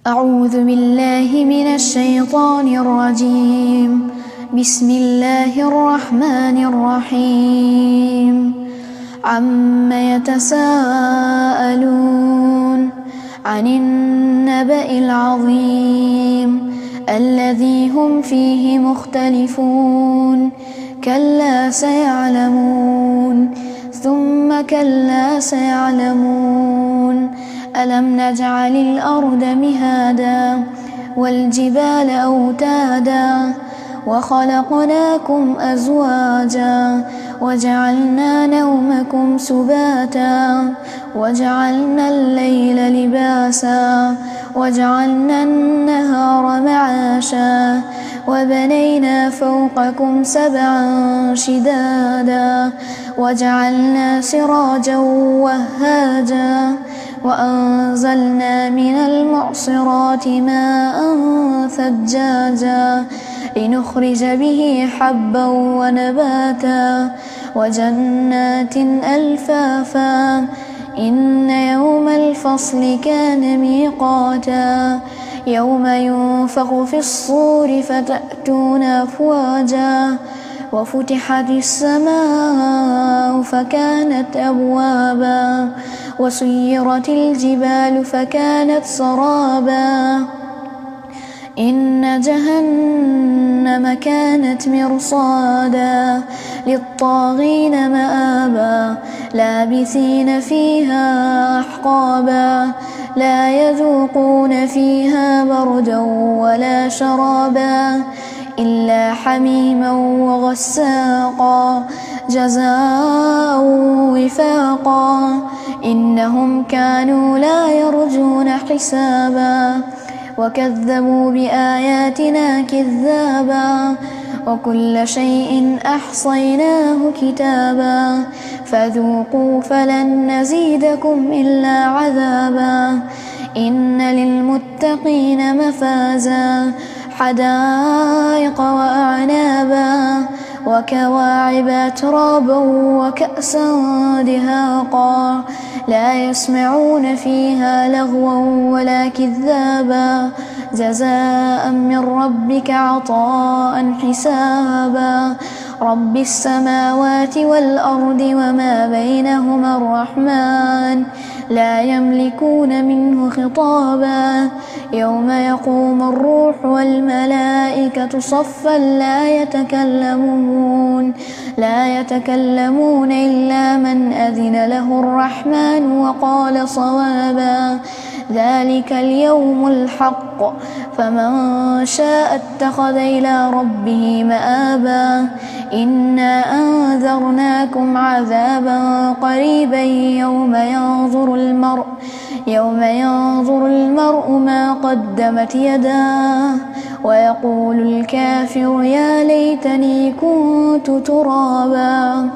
أعوذ بالله من الشيطان الرجيم. بسم الله الرحمن الرحيم. عم يتساءلون عن النبأ العظيم الذي هم فيه مختلفون. كلا سيعلمون ثم كلا سيعلمون. ألم نجعل الأرض مهادا والجبال أوتادا وخلقناكم أزواجا وجعلنا نومكم سباتا وجعلنا الليل لباسا وجعلنا النهار معاشا وبنينا فوقكم سبعا شدادا وجعلنا سراجا وهاجا وأنزلنا من المعصرات ماء ثجاجا لنخرج به حبا ونباتا وجنات ألفافا. إن يوم الفصل كان ميقاتا يوم ينفخ في الصور فتأتون أفواجا وفتحت السماء فكانت أبوابا وسيرت الجبال فكانت سرابا. إن جهنم كانت مرصادا للطاغين مآبا لابثين فيها أحقابا لا يذوقون فيها بردا ولا شرابا إلا حميما وغساقا جزاء وفاقا. إنهم كانوا لا يرجون حسابا وكذبوا بآياتنا كذابا وكل شيء أحصيناه كتابا فذوقوا فلن نزيدكم إلا عذابا. إن للمتقين مفازا حدائق وأعنابا وكواعب أترابا وكأسا دهاقا لا يسمعون فيها لغوا ولا كذابا جزاء من ربك عطاء حسابا. رب السماوات والأرض وما بينهما الرحمن لا يملكون منه خطابا. يوم يقوم الروح والملائكة صفا لا يتكلمون إلا من أذن له الرحمن وقال صوابا. ذلك اليوم الحق فمن شاء اتخذ إلى ربه مآبا. إنا أنذرناكم عذابا قريبا يوم ينظر المرء ما قدمت يداه ويقول الكافر يا ليتني كنت ترابا.